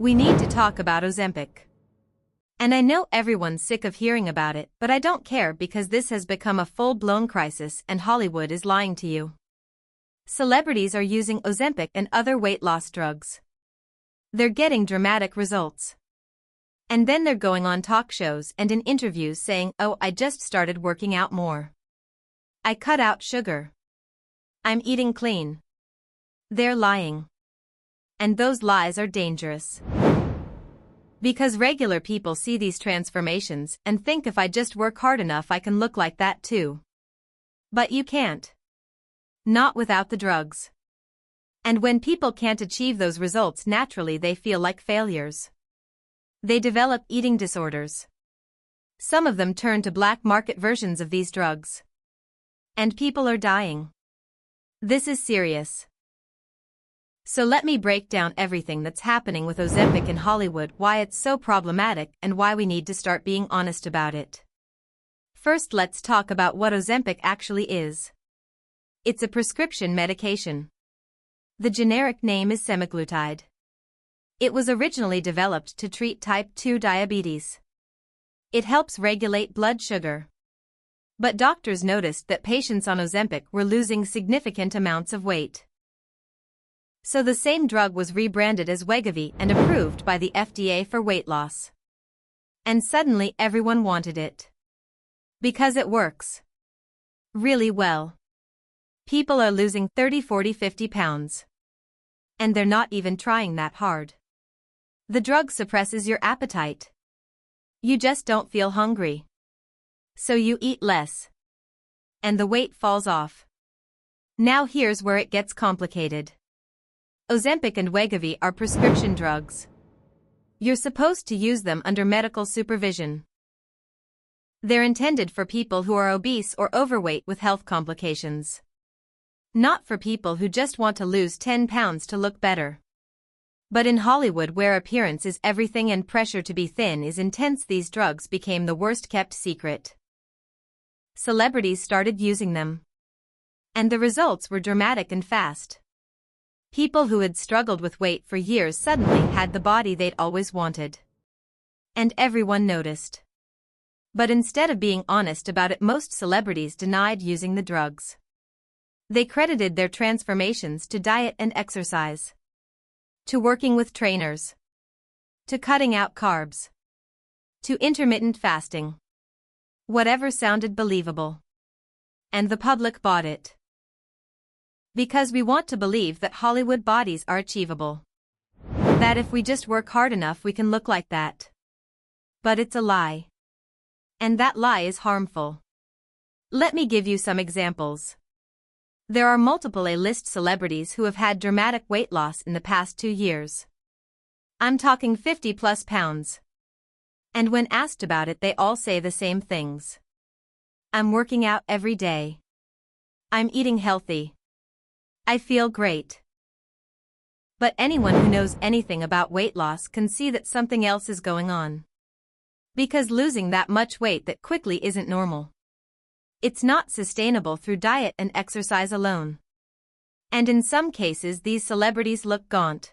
We need to talk about Ozempic. And I know everyone's sick of hearing about it, but I don't care because this has become a full-blown crisis and Hollywood is lying to you. Celebrities are using Ozempic and other weight loss drugs. They're getting dramatic results. And then they're going on talk shows and in interviews saying, "Oh, I just started working out more. I cut out sugar. I'm eating clean." They're lying. And those lies are dangerous. Because regular people see these transformations and think if I just work hard enough I can look like that too. But you can't. Not without the drugs. And when people can't achieve those results naturally they feel like failures. They develop eating disorders. Some of them turn to black market versions of these drugs. And people are dying. This is serious. So let me break down everything that's happening with Ozempic in Hollywood, why it's so problematic and why we need to start being honest about it. First, let's talk about what Ozempic actually is. It's a prescription medication. The generic name is semaglutide. It was originally developed to treat type 2 diabetes. It helps regulate blood sugar. But doctors noticed that patients on Ozempic were losing significant amounts of weight. So the same drug was rebranded as Wegovy and approved by the FDA for weight loss. And suddenly everyone wanted it. Because it works really well. People are losing 30, 40, 50 pounds. And they're not even trying that hard. The drug suppresses your appetite. You just don't feel hungry. So you eat less. And the weight falls off. Now here's where it gets complicated. Ozempic and Wegovy are prescription drugs. You're supposed to use them under medical supervision. They're intended for people who are obese or overweight with health complications. Not for people who just want to lose 10 pounds to look better. But in Hollywood, where appearance is everything and pressure to be thin is intense, these drugs became the worst-kept secret. Celebrities started using them. And the results were dramatic and fast. People who had struggled with weight for years suddenly had the body they'd always wanted. And everyone noticed. But instead of being honest about it, most celebrities denied using the drugs. They credited their transformations to diet and exercise. To working with trainers. To cutting out carbs. To intermittent fasting. Whatever sounded believable. And the public bought it. Because we want to believe that Hollywood bodies are achievable. That if we just work hard enough we can look like that. But it's a lie. And that lie is harmful. Let me give you some examples. There are multiple A-list celebrities who have had dramatic weight loss in the past 2 years. I'm talking 50+ pounds. And when asked about it they all say the same things. I'm working out every day. I'm eating healthy. I feel great. But anyone who knows anything about weight loss can see that something else is going on. Because losing that much weight that quickly isn't normal. It's not sustainable through diet and exercise alone. And in some cases these celebrities look gaunt.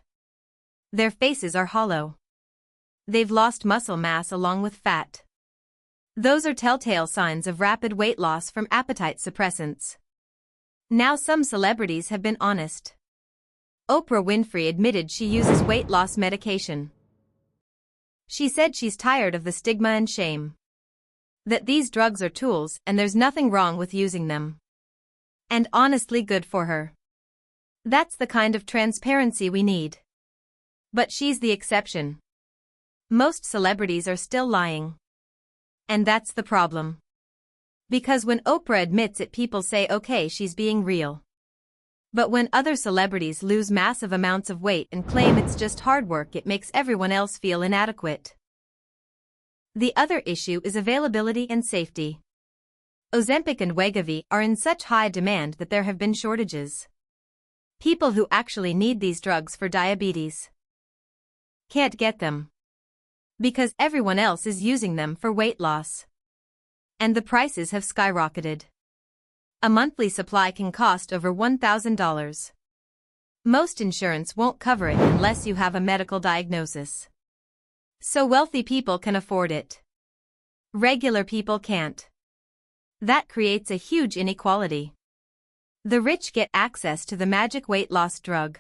Their faces are hollow. They've lost muscle mass along with fat. Those are telltale signs of rapid weight loss from appetite suppressants. Now some celebrities have been honest. Oprah Winfrey admitted she uses weight loss medication. She said she's tired of the stigma and shame. That these drugs are tools and there's nothing wrong with using them. And honestly, good for her. That's the kind of transparency we need. But she's the exception. Most celebrities are still lying. And that's the problem. Because when Oprah admits it, people say, okay, she's being real. But when other celebrities lose massive amounts of weight and claim it's just hard work, it makes everyone else feel inadequate. The other issue is availability and safety. Ozempic and Wegovy are in such high demand that there have been shortages. People who actually need these drugs for diabetes can't get them. Because everyone else is using them for weight loss. And the prices have skyrocketed. A monthly supply can cost over $1,000. Most insurance won't cover it unless you have a medical diagnosis. So wealthy people can afford it. Regular people can't. That creates a huge inequality. The rich get access to the magic weight loss drug.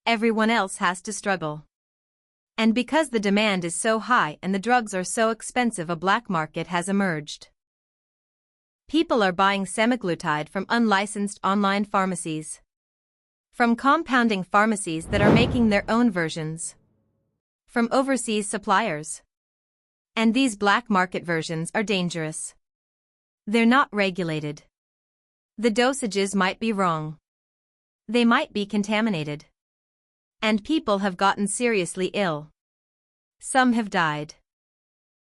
Everyone else has to struggle. And because the demand is so high and the drugs are so expensive, a black market has emerged. People are buying semaglutide from unlicensed online pharmacies. From compounding pharmacies that are making their own versions. From overseas suppliers. And these black market versions are dangerous. They're not regulated. The dosages might be wrong. They might be contaminated. And people have gotten seriously ill. Some have died.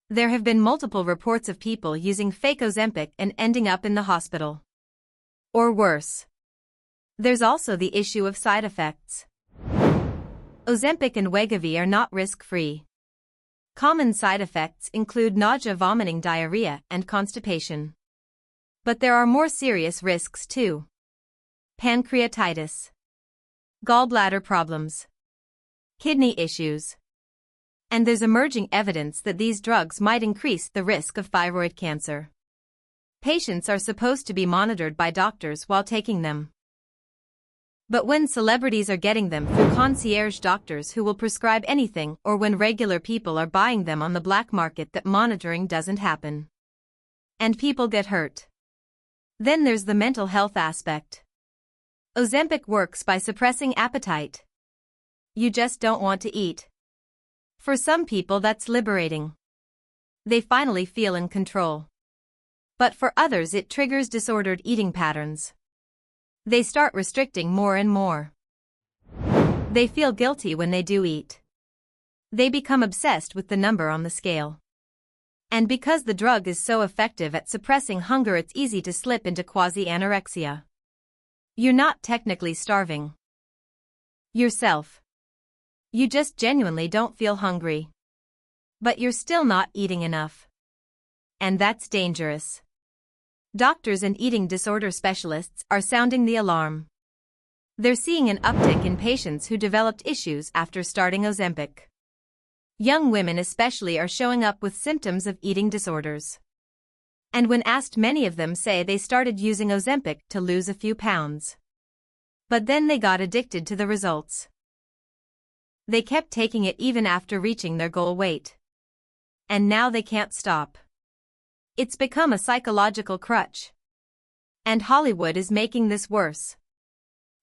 There have been multiple reports of people using fake Ozempic and ending up in the hospital. Or worse. There's also the issue of side effects. Ozempic and Wegovy are not risk-free. Common side effects include nausea, vomiting, diarrhea, and constipation. But there are more serious risks too. Pancreatitis. Gallbladder problems. Kidney issues. And there's emerging evidence that these drugs might increase the risk of thyroid cancer. Patients are supposed to be monitored by doctors while taking them. But when celebrities are getting them through concierge doctors who will prescribe anything, or when regular people are buying them on the black market, that monitoring doesn't happen. And people get hurt. Then there's the mental health aspect. Ozempic works by suppressing appetite. You just don't want to eat. For some people that's liberating. They finally feel in control. But for others it triggers disordered eating patterns. They start restricting more and more. They feel guilty when they do eat. They become obsessed with the number on the scale. And because the drug is so effective at suppressing hunger, it's easy to slip into quasi-anorexia. You're not technically starving yourself. You just genuinely don't feel hungry. But you're still not eating enough. And that's dangerous. Doctors and eating disorder specialists are sounding the alarm. They're seeing an uptick in patients who developed issues after starting Ozempic. Young women especially are showing up with symptoms of eating disorders. And when asked, many of them say they started using Ozempic to lose a few pounds. But then they got addicted to the results. They kept taking it even after reaching their goal weight. And now they can't stop. It's become a psychological crutch. And Hollywood is making this worse.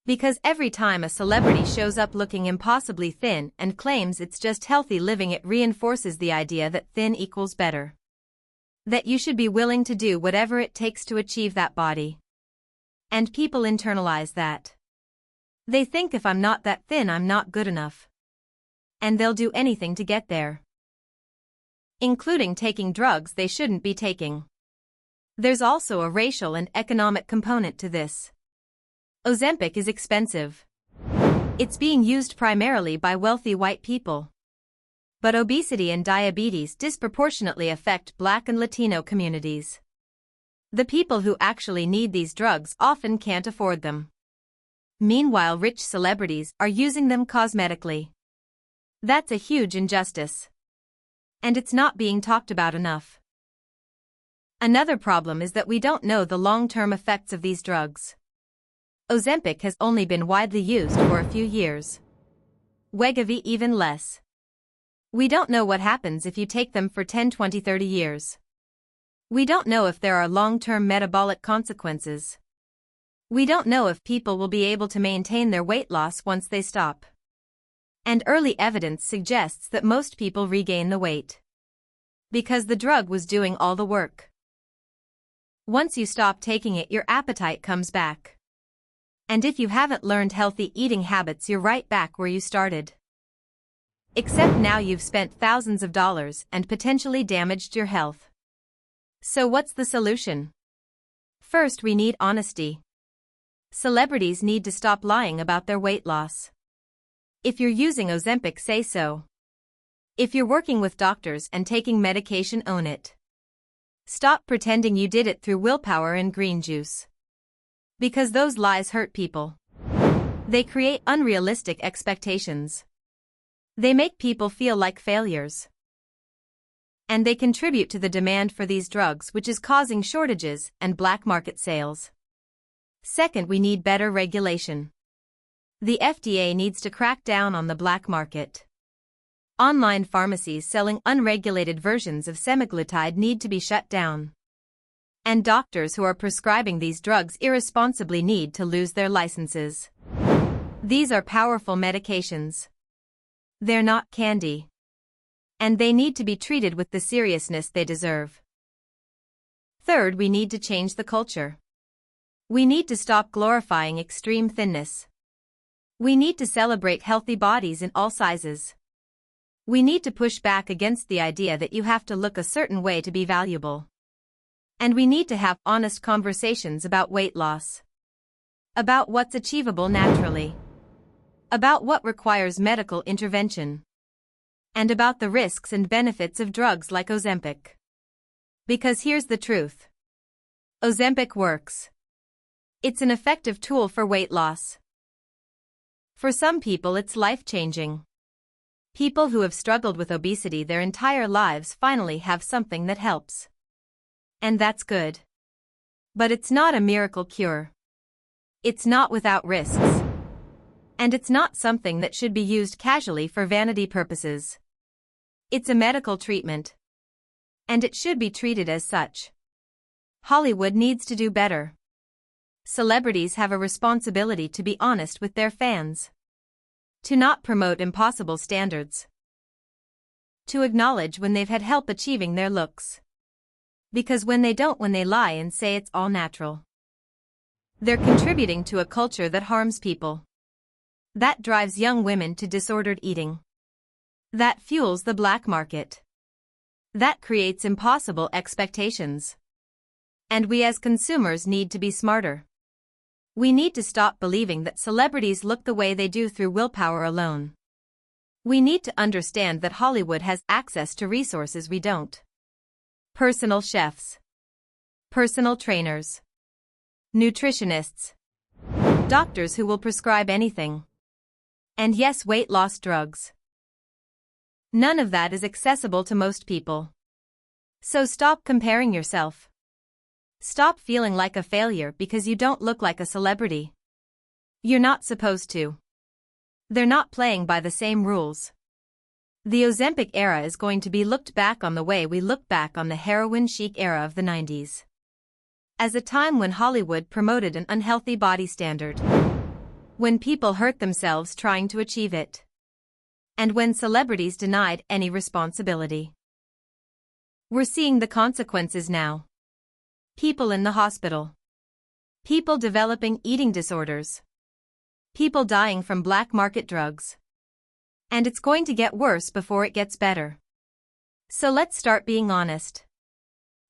Because every time a celebrity shows up looking impossibly thin and claims it's just healthy living, it reinforces the idea that thin equals better. That you should be willing to do whatever it takes to achieve that body. And people internalize that. They think if I'm not that thin, I'm not good enough. And they'll do anything to get there. Including taking drugs they shouldn't be taking. There's also a racial and economic component to this. Ozempic is expensive. It's being used primarily by wealthy white people. But obesity and diabetes disproportionately affect Black and Latino communities. The people who actually need these drugs often can't afford them. Meanwhile, rich celebrities are using them cosmetically. That's a huge injustice. And it's not being talked about enough. Another problem is that we don't know the long-term effects of these drugs. Ozempic has only been widely used for a few years. Wegovy even less. We don't know what happens if you take them for 10, 20, 30 years. We don't know if there are long-term metabolic consequences. We don't know if people will be able to maintain their weight loss once they stop. And early evidence suggests that most people regain the weight. Because the drug was doing all the work. Once you stop taking it, your appetite comes back. And if you haven't learned healthy eating habits, you're right back where you started. Except now you've spent thousands of dollars and potentially damaged your health. So what's the solution? First, we need honesty. Celebrities need to stop lying about their weight loss. If you're using Ozempic, say so. If you're working with doctors and taking medication, own it. Stop pretending you did it through willpower and green juice. Because those lies hurt people. They create unrealistic expectations. They make people feel like failures. And they contribute to the demand for these drugs, which is causing shortages and black market sales. Second, we need better regulation. The FDA needs to crack down on the black market. Online pharmacies selling unregulated versions of semaglutide need to be shut down. And doctors who are prescribing these drugs irresponsibly need to lose their licenses. These are powerful medications. They're not candy. And they need to be treated with the seriousness they deserve. Third, we need to change the culture. We need to stop glorifying extreme thinness. We need to celebrate healthy bodies in all sizes. We need to push back against the idea that you have to look a certain way to be valuable. And we need to have honest conversations about weight loss. About what's achievable naturally. About what requires medical intervention. And about the risks and benefits of drugs like Ozempic. Because here's the truth. Ozempic works. It's an effective tool for weight loss. For some people, it's life-changing. People who have struggled with obesity their entire lives finally have something that helps. And that's good. But it's not a miracle cure. It's not without risks. And it's not something that should be used casually for vanity purposes. It's a medical treatment. And it should be treated as such. Hollywood needs to do better. Celebrities have a responsibility to be honest with their fans. To not promote impossible standards. To acknowledge when they've had help achieving their looks. Because when they don't, when they lie and say it's all natural, they're contributing to a culture that harms people. That drives young women to disordered eating. That fuels the black market. That creates impossible expectations. And we as consumers need to be smarter. We need to stop believing that celebrities look the way they do through willpower alone. We need to understand that Hollywood has access to resources we don't. Personal chefs. Personal trainers. Nutritionists. Doctors who will prescribe anything. And yes, weight loss drugs. None of that is accessible to most people. So stop comparing yourself. Stop feeling like a failure because you don't look like a celebrity. You're not supposed to. They're not playing by the same rules. The Ozempic era is going to be looked back on the way we look back on the heroin chic era of the 90s. As a time when Hollywood promoted an unhealthy body standard. When people hurt themselves trying to achieve it. And when celebrities denied any responsibility. We're seeing the consequences now. People in the hospital. People developing eating disorders. People dying from black market drugs. And it's going to get worse before it gets better. So let's start being honest.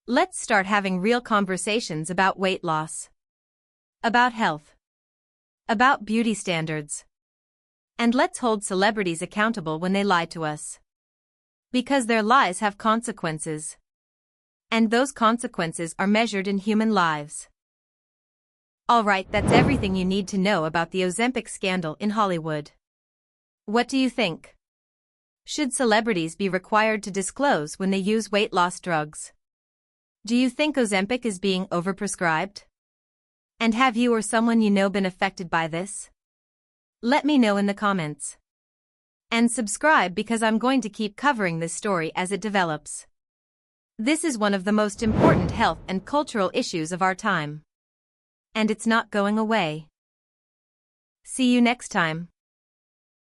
Let's start having real conversations about weight loss. About health. About beauty standards. And let's hold celebrities accountable when they lie to us. Because their lies have consequences. And those consequences are measured in human lives. Alright, that's everything you need to know about the Ozempic scandal in Hollywood. What do you think? Should celebrities be required to disclose when they use weight loss drugs? Do you think Ozempic is being overprescribed? And have you or someone you know been affected by this? Let me know in the comments. And subscribe because I'm going to keep covering this story as it develops. This is one of the most important health and cultural issues of our time. And it's not going away. See you next time.